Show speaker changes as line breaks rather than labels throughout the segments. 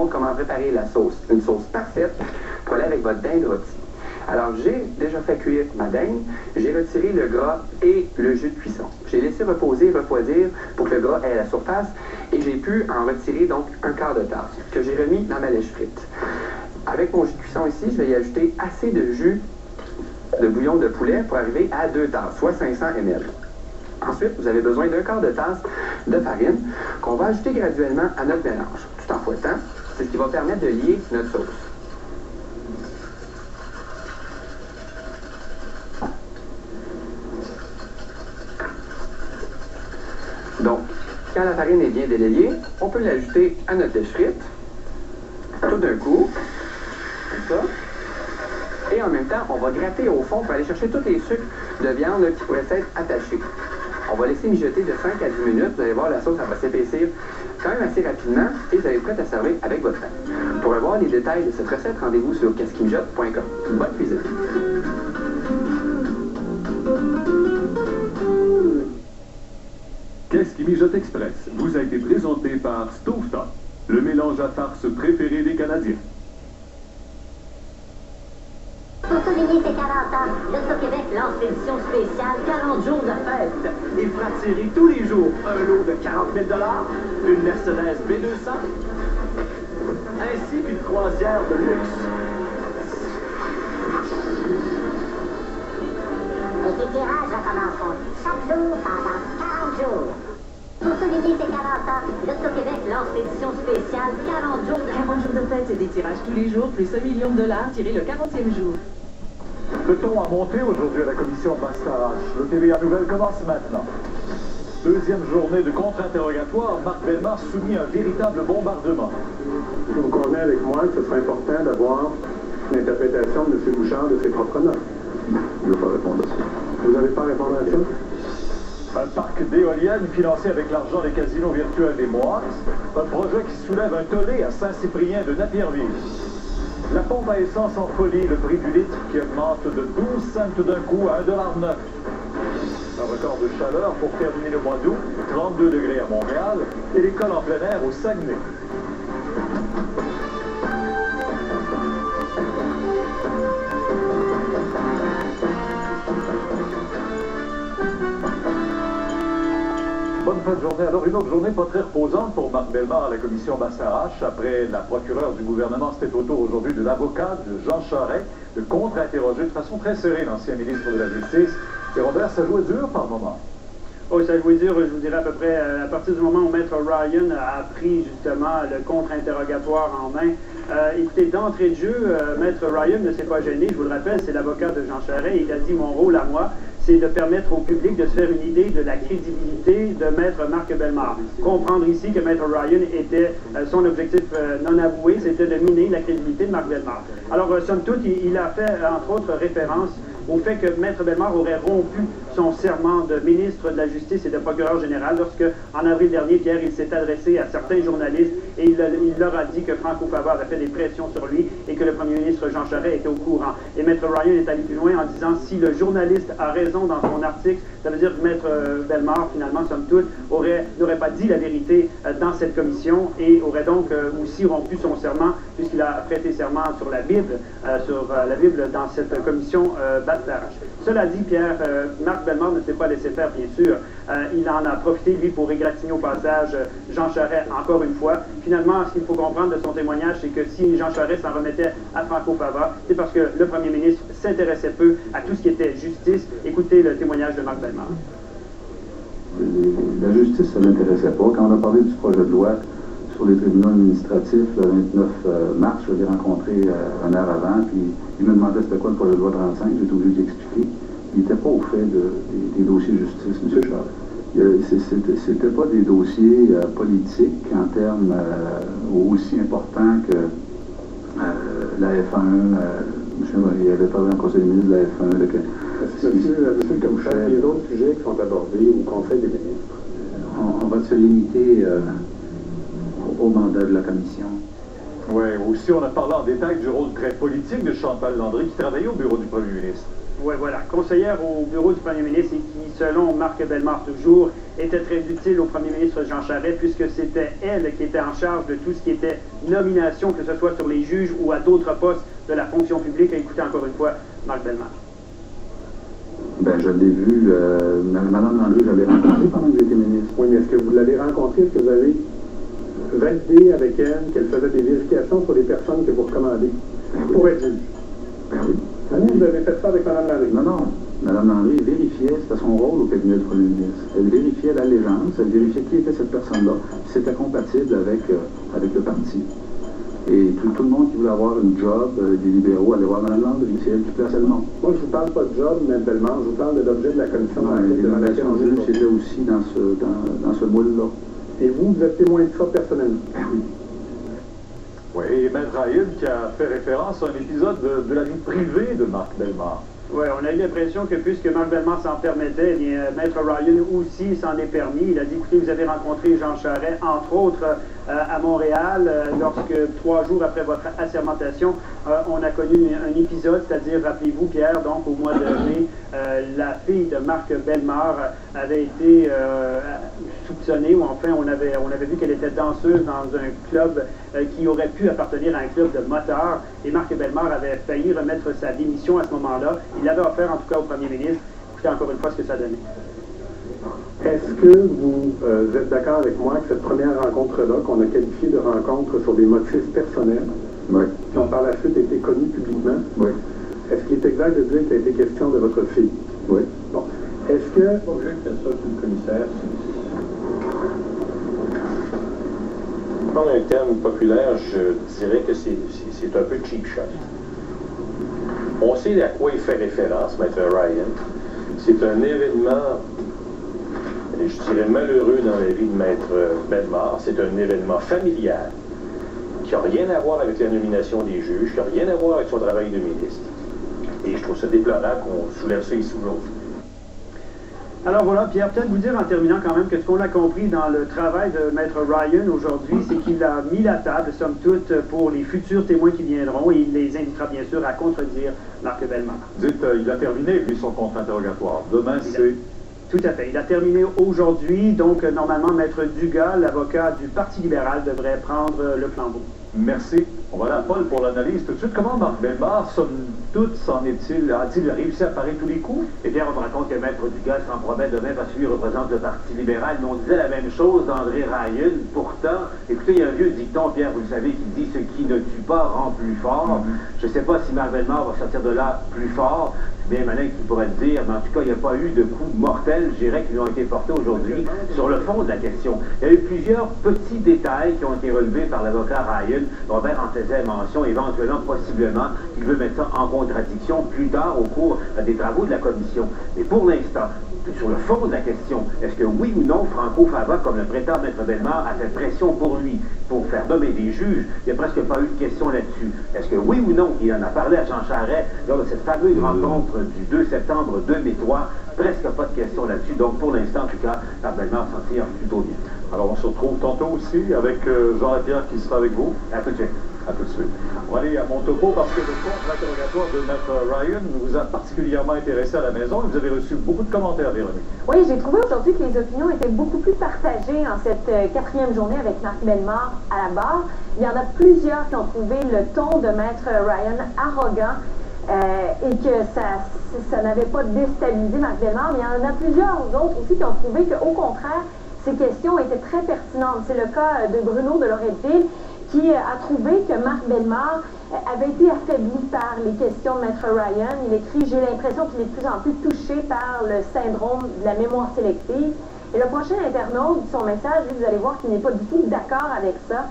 montre comment préparer la sauce. Une sauce parfaite pour aller avec votre dinde rôtie. Alors, j'ai déjà fait cuire ma dinde, j'ai retiré le gras et le jus de cuisson. J'ai laissé reposer, refroidir pour que le gras ait à la surface et j'ai pu en retirer donc un quart de tasse que j'ai remis dans ma lèche frite. Avec mon jus de cuisson ici, je vais y ajouter assez de jus de bouillon de poulet pour arriver à 2 tasses, soit 500 ml. Ensuite, vous avez besoin d'un quart de tasse de farine qu'on va ajouter graduellement à notre mélange, tout en fouettant. C'est ce qui va permettre de lier notre sauce. Donc, quand la farine est bien délayée, on peut l'ajouter à notre lèche frite, tout d'un coup, comme ça. Et en même temps, on va gratter au fond pour aller chercher tous les sucres de viande qui pourraient s'être attachés. On va laisser mijoter de 5 à 10 minutes. Vous allez voir, la sauce elle va s'épaissir quand même assez rapidement et vous allez être prêt à servir avec votre pain. Pour avoir les détails de cette recette, rendez-vous sur qu'est-ce-qui-mijote.com. Bonne cuisine!
Qu'est-ce qui mijote Express vous a été présenté par Stovetop, le mélange à farce préféré des Canadiens.
Pour souligner ses 40 ans, l'Auto-Québec lance l'édition spéciale 40 jours de fête.
Il fera tirer tous les jours un lot de 40 000 $, une Mercedes B200, ainsi qu'une croisière de luxe.
Et ces tirages recommenceront chaque jour pendant 40 jours. Pour souligner ses 40 ans, l'Auto-Québec lance l'édition spéciale 40 jours de fête.
40 jours de fête, c'est des tirages tous les jours, plus $1 million tiré le 40e jour.
Le ton a monté aujourd'hui à la commission Bastarache. Le TVA Nouvelle commence maintenant. Deuxième journée de contre-interrogatoire, Marc Bellemare soumis à un véritable bombardement.
Vous convenez avec moi que ce serait important d'avoir l'interprétation de M. Bouchard de ses propres notes.
Je ne vais pas répondre à ça.
Vous n'allez pas répondre à ça?
Un parc d'éoliennes financé avec l'argent des casinos virtuels des Moix. Un projet qui soulève un tollé à Saint-Cyprien de Napierville. La pompe à essence en folie, le prix du litre qui augmente de 12 cents d'un coup à 1,09 $. Un record de chaleur pour terminer le mois d'août, 32 degrés à Montréal et l'école en plein air au Saguenay. Bonne fin de journée. Alors, une autre journée pas très reposante pour Marc Bellemare à la commission Bastarache. Après la procureure du gouvernement, c'était au tour aujourd'hui de l'avocat de Jean Charest de contre-interroger de façon très serrée l'ancien ministre de la Justice. Et Robert, ça jouait dur par moment.
Oui, ça jouait dur, je vous dirais à peu près, à partir du moment où Maître Ryan a pris justement le contre-interrogatoire en main. Écoutez, d'entrée de jeu, Maître Ryan ne s'est pas gêné, je vous le rappelle, c'est l'avocat de Jean Charest, il a dit « Mon rôle à moi, c'est de permettre au public de se faire une idée de la crédibilité de Maître Marc Bellemare. Comprendre ici que Maître Ryan était, son objectif non avoué, c'était de miner la crédibilité de Marc Bellemare. Alors, somme toute, il a fait, entre autres, référence au fait que Maître Bellemare aurait rompu son serment de ministre de la Justice et de procureur général lorsque, en avril dernier, Pierre, il s'est adressé à certains journalistes et il leur a dit que Franco Fava avait fait des pressions sur lui et que le premier ministre Jean Charest était au courant. Et Maître Ryan est allé plus loin en disant si le journaliste a raison dans son article, ça veut dire que Maître Bellemare, finalement, somme toute, n'aurait pas dit la vérité dans cette commission et aurait donc aussi rompu son serment puisqu'il a prêté serment sur la Bible dans cette commission Bastarache. Cela dit, Pierre, Marc Bellemare ne s'est pas laissé faire, bien sûr. Il en a profité, lui, pour égratigner au passage Jean Charest, encore une fois. Finalement, ce qu'il faut comprendre de son témoignage, c'est que si Jean Charest s'en remettait à Franco Fava, c'est parce que le premier ministre s'intéressait peu à tout ce qui était justice. Écoutez le témoignage de Marc Bellemare.
La justice, ça ne l'intéressait pas. Quand on a parlé du projet de loi sur les tribunaux administratifs, le 29 mars, je l'ai rencontré une heure avant, puis il me demandait c'était quoi le projet de loi 35, j'ai été obligé d'expliquer. Il n'était pas au fait des dossiers de justice, M. Charest. C'était pas des dossiers politiques en termes aussi importants que la F1, il avait parlé en conseil des ministres de la F1.
Monsieur le commissaire, il y a d'autres sujets qui sont abordés au Conseil des ministres.
On va se limiter au mandat de la commission.
Oui, aussi on a parlé en détail du rôle très politique de Chantal Landry qui travaillait au bureau du premier ministre.
Oui, voilà. Conseillère au bureau du premier ministre et qui, selon Marc Bellemare toujours, était très utile au premier ministre Jean Charest puisque c'était elle qui était en charge de tout ce qui était nomination, que ce soit sur les juges ou à d'autres postes de la fonction publique. Écoutez encore une fois Marc Bellemare.
Ben, je l'ai vu, Mme Landry, je l'ai rencontrée pendant que j'étais ministre.
Oui, mais est-ce que vous l'avez rencontrée? Est-ce que vous avez validé avec elle qu'elle faisait des vérifications sur les personnes que vous recommandez pour être juge?
Ben oui.
Vous avez fait ça avec Mme Landry?
Non, non. Mme Landry vérifiait, c'était son rôle au cabinet du premier ministre. Elle vérifiait l'allégeance, elle vérifiait qui était cette personne-là, si c'était compatible avec le parti. Et tout le monde qui voulait avoir une job, des libéraux, allait voir Mme Landry, c'est elle qui plaçait le nom.
Moi, je vous parle pas de job, mais Bellemare, je vous parle de l'objet de la commission
Les nominations juges, c'était aussi dans ce moule-là.
Et vous êtes témoin de ça personnellement?
Ben oui.
Oui, et Maître Ryan qui a fait référence à un épisode de la vie privée de Marc Bellemare. Oui,
on a eu l'impression que puisque Marc Bellemare s'en permettait, eh bien, Maître Ryan aussi s'en est permis. Il a dit, écoutez, vous avez rencontré Jean Charest, entre autres, à Montréal, lorsque 3 jours après votre assermentation, on a connu un épisode, c'est-à-dire, rappelez-vous, Pierre, donc au mois de mai, la fille de Marc Bellemare avait été soupçonnée, ou enfin, on avait vu qu'elle était danseuse dans un club qui aurait pu appartenir à un club de motards, et Marc Bellemare avait failli remettre sa démission à ce moment-là. Il l'avait offert, en tout cas, au premier ministre. Écoutez encore une fois ce que ça donnait.
Est-ce que vous êtes d'accord avec moi que cette première rencontre-là, qu'on a qualifiée de rencontre sur des motifs personnels,
oui,
qui ont par la suite été connus publiquement,
oui,
est-ce qu'il est exact de dire qu'il a été question de votre fille?
oui.
Bon. Est-ce que...
Bon, je fais ça, le commissaire.
Prendre un terme populaire, je dirais que c'est un peu cheap shot. On sait à quoi il fait référence, Maître Ryan. C'est un événement, je dirais, malheureux dans la vie de Maître Bellemare. C'est un événement familial qui n'a rien à voir avec la nomination des juges, qui n'a rien à voir avec son travail de ministre. Et je trouve ça déplorable qu'on soulève ça ici aujourd'hui.
Alors voilà, Pierre, peut-être vous dire en terminant quand même que ce qu'on a compris dans le travail de Maître Ryan aujourd'hui, c'est qu'il a mis la table, somme toute, pour les futurs témoins qui viendront et il les invitera bien sûr à contredire Marc Bellemare.
Dites, il a terminé, lui, son contre-interrogatoire. Demain, c'est...
Tout à fait. Il a terminé aujourd'hui, donc normalement, Maître Dugas, l'avocat du Parti libéral, devrait prendre le flambeau.
Merci. On va aller à Paul pour l'analyse. Tout de suite, comment Marc Bellemare, somme toute, a-t-il réussi à parer tous les coups?
Eh bien, on me raconte que Maître Dugas s'en promet demain parce que lui représente le Parti libéral. Mais on disait la même chose d'André Ryan. Pourtant, écoutez, il y a un vieux dicton, Pierre, vous le savez, qui dit « Ce qui ne tue pas rend plus fort ». Je ne sais pas si Marc Bellemare va sortir de là plus fort. C'est bien malin qui pourrait le dire, mais en tout cas, il n'y a pas eu de coups mortels, je dirais, qui lui ont été portés aujourd'hui sur le fond de la question. Il y a eu plusieurs petits détails qui ont été relevés par l'avocat Ryan. Robert en faisait mention, éventuellement, possiblement, qu'il veut mettre ça en contradiction plus tard au cours des travaux de la commission. Mais pour l'instant, sur le fond de la question, est-ce que oui ou non, Franco Fava, comme le prétend Maître Bellemare, a fait pression pour lui, pour faire nommer des juges? Il n'y a presque pas eu de question là-dessus. Est-ce que oui ou non, il en a parlé à Jean Charest lors de cette fameuse rencontre du 2 septembre 2003, presque pas de question là-dessus. Donc pour l'instant, en tout cas, Marc Bellemare s'en tire plutôt bien.
Alors on se retrouve tantôt aussi avec Jean-Pierre qui sera avec vous.
À tout de suite.
À tout de suite. On va aller à mon topo parce que le contre-interrogatoire de Maître Ryan vous a particulièrement intéressé à la maison. Vous avez reçu beaucoup de commentaires, Véronique.
Oui, j'ai trouvé aujourd'hui que les opinions étaient beaucoup plus partagées en cette 4e journée avec Marc Bellemare à la barre. Il y en a plusieurs qui ont trouvé le ton de Maître Ryan arrogant et que ça n'avait pas déstabilisé Marc Bellemare, mais il y en a plusieurs autres aussi qui ont trouvé qu'au contraire, ces questions étaient très pertinentes. C'est le cas de Bruno de Loretteville qui a trouvé que Marc Bellemare avait été affaibli par les questions de Maître Ryan. Il écrit « J'ai l'impression qu'il est de plus en plus touché par le syndrome de la mémoire sélective ». Et le prochain internaute, son message, vous allez voir qu'il n'est pas du tout d'accord avec ça.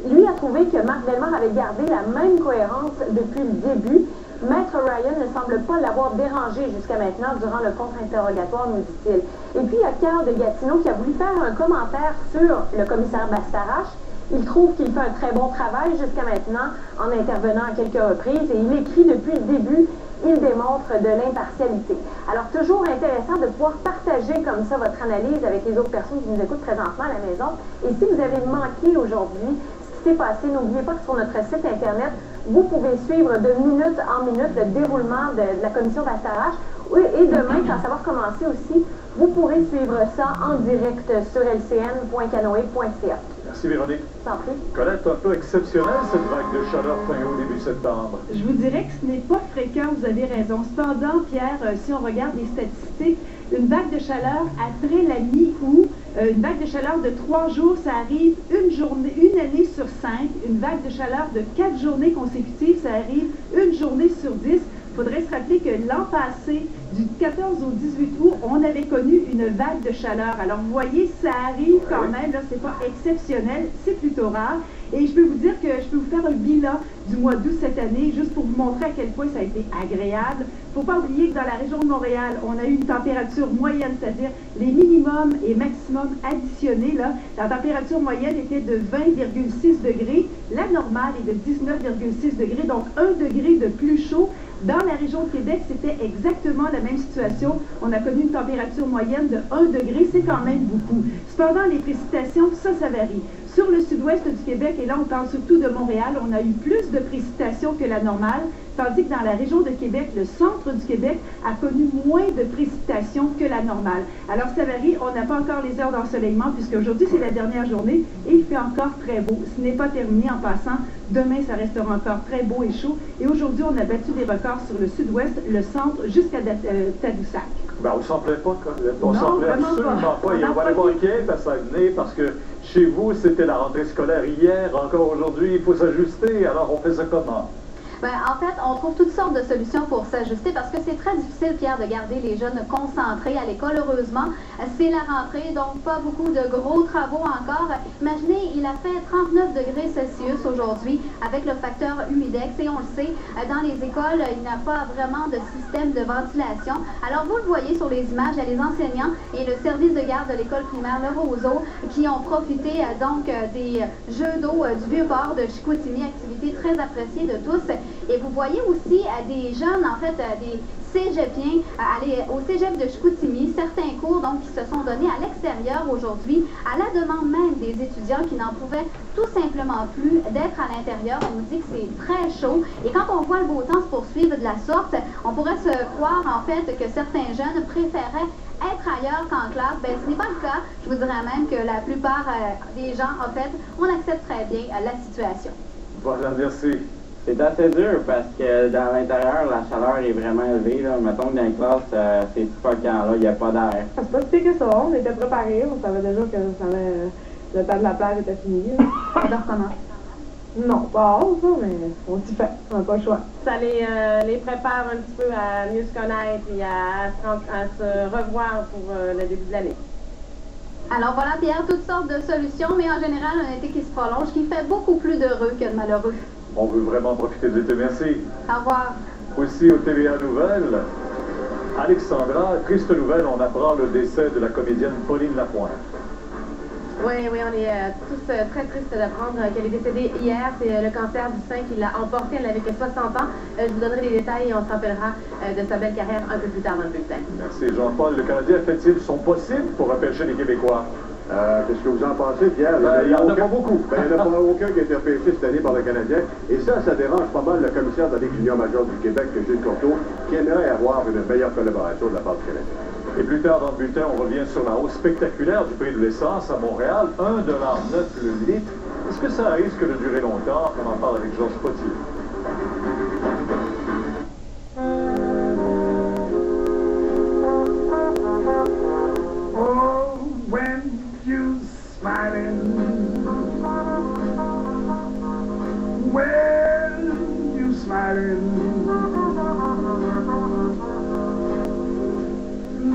Lui a trouvé que Marc Bellemare avait gardé la même cohérence depuis le début. Maître Ryan ne semble pas l'avoir dérangé jusqu'à maintenant durant le contre-interrogatoire, nous dit-il. Et puis, il y a Carl de Gatineau qui a voulu faire un commentaire sur le commissaire Bastarache. Il trouve qu'il fait un très bon travail jusqu'à maintenant en intervenant à quelques reprises et il écrit depuis le début, il démontre de l'impartialité. Alors, toujours intéressant de pouvoir partager comme ça votre analyse avec les autres personnes qui nous écoutent présentement à la maison. Et si vous avez manqué aujourd'hui ce qui s'est passé, n'oubliez pas que sur notre site Internet, Vous pouvez suivre de minute en minute le déroulement de la commission d'atterrage. Et demain, quand ça va recommencer aussi, vous pourrez suivre ça en direct sur lcn.canoe.ca.
Merci Véronique.
Sans plus.
Colette, un peu exceptionnelle cette vague de chaleur fin août, début septembre.
Je vous dirais que ce n'est pas fréquent, vous avez raison. Cependant, Pierre, si on regarde les statistiques, une vague de chaleur après la mi-août, une vague de chaleur de 3 jours, ça arrive une année sur 5. Une vague de chaleur de 4 journées consécutives, ça arrive une journée sur 10. Il faudrait se rappeler que l'an passé, du 14 au 18 août, on avait connu une vague de chaleur. Alors, vous voyez, ça arrive quand même, là, c'est pas exceptionnel, c'est plutôt rare. Et je peux vous dire que je peux vous faire un bilan du mois d'août cette année, juste pour vous montrer à quel point ça a été agréable. Il ne faut pas oublier que dans la région de Montréal, on a eu une température moyenne, c'est-à-dire les minimums et maximums additionnés. Là, la température moyenne était de 20,6 degrés. La normale est de 19,6 degrés, donc 1 degré de plus chaud. Dans la région de Québec, c'était exactement la même situation. On a connu une température moyenne de 1 degré, c'est quand même beaucoup. Cependant, les précipitations, ça varie. Sur le sud-ouest du Québec, et là on parle surtout de Montréal, on a eu plus de précipitations que la normale, tandis que dans la région de Québec, le centre du Québec a connu moins de précipitations que la normale. Alors ça varie, on n'a pas encore les heures d'ensoleillement, puisqu'aujourd'hui c'est la dernière journée et il fait encore très beau. Ce n'est pas terminé en passant, demain ça restera encore très beau et chaud, et aujourd'hui on a battu des records sur le sud-ouest, le centre, jusqu'à Tadoussac.
Ben, on ne s'en plaît pas, on s'en plaît absolument pas. Et on va aller voir Kate à Saguenay parce que chez vous, c'était la rentrée scolaire hier, encore aujourd'hui, il faut s'ajuster. Alors, on fait ça comment?
Ben, en fait, on trouve toutes sortes de solutions pour s'ajuster parce que c'est très difficile, Pierre, de garder les jeunes concentrés à l'école. Heureusement, c'est la rentrée, donc pas beaucoup de gros travaux encore. Imaginez, il a fait 39 degrés Celsius aujourd'hui avec le facteur humidex et on le sait, dans les écoles, il n'y a pas vraiment de système de ventilation. Alors, vous le voyez sur les images, il y a les enseignants et le service de garde de l'école primaire Le Roseau qui ont profité donc des jeux d'eau du Vieux-Port de Chicoutimi, activité très appréciée de tous. Et vous voyez aussi des jeunes, en fait, des cégepiens, aller au cégep de Chicoutimi, certains cours donc qui se sont donnés à l'extérieur aujourd'hui, à la demande même des étudiants qui n'en pouvaient tout simplement plus d'être à l'intérieur. On nous dit que c'est très chaud. Et quand on voit le beau temps se poursuivre de la sorte, on pourrait se croire en fait que certains jeunes préféraient être ailleurs qu'en classe. Ben, ce n'est pas le cas. Je vous dirais même que la plupart des gens, en fait, on accepte très bien la situation.
Voilà, merci.
C'est assez dur parce que dans l'intérieur, la chaleur est vraiment élevée. Là. Mettons que dans les classes, c'est suffocant, là, il n'y a pas d'air.
C'est pas si pire que ça, on était préparés, on savait déjà que le temps de la plage était fini.
On recommence.
Non, pas hors, ça, mais on s'y fait, on n'a pas le choix.
Ça les prépare un petit peu à mieux se connaître et à se revoir pour le début de l'année.
Alors voilà, Pierre, toutes sortes de solutions, mais en général, un été qui se prolonge, qui fait beaucoup plus d'heureux que de malheureux.
On veut vraiment profiter de l'été, merci.
Au revoir.
Aussi au TVA Nouvelles, Alexandra, triste nouvelle, on apprend le décès de la comédienne Pauline Lapointe.
Oui, on est tous très tristes d'apprendre qu'elle est décédée hier. C'est le cancer du sein qui l'a emporté. Elle n'avait que 60 ans. Je vous donnerai les détails et on se rappellera de sa belle carrière un peu plus tard dans le bulletin.
Merci Jean-Paul. Le Canadien fait-il son possible pour repêcher les Québécois?
Qu'est-ce que vous en pensez, Pierre?
Il n'y en a pas beaucoup.
Il n'y en a pas aucun qui a été repêché cette année par le Canadien. Et ça dérange pas mal le commissaire de la Ligue junior majeure du Québec, Gilles Courteau, qui aimerait avoir une meilleure collaboration de la part du Canadien.
Et plus tard dans le bulletin, on revient sur la hausse spectaculaire du prix de l'essence à Montréal, 1,09 $ le litre. Est-ce que ça risque de durer longtemps? On en parle avec Georges Potier.
Oh, when you smiling, when you smiling,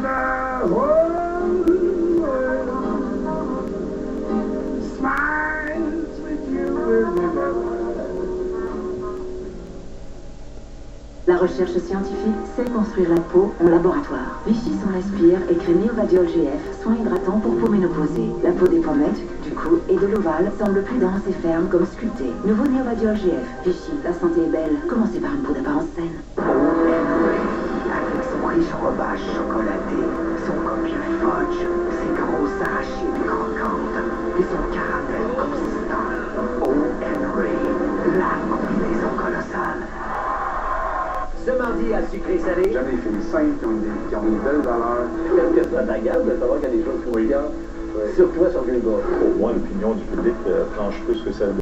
the whole world smiles with you everywhere.
La recherche scientifique sait construire la peau en laboratoire. Vichy s'en inspire et crée Neovadiol GF, soin hydratant pour peau ménopausée. La peau des pommettes, du cou et de l'ovale semble plus dense et ferme comme sculptée. Nouveau Neovadiol GF. Vichy, la santé est belle. Commencez par une peau d'apparence saine.
Avec son riche breuvage chocolaté, son copieux fudge, ses grosses arachides croquantes et son caramel consistant. O. Henry, la combinaison colossale.
sucré salé?
J'aime les filles simples qui ont des belles valeurs.
Est-ce que ça t'agace de savoir qu'il y a des choses croustillantes sur toi sur Google?
Pour moi, l'opinion du public tranche plus que celle de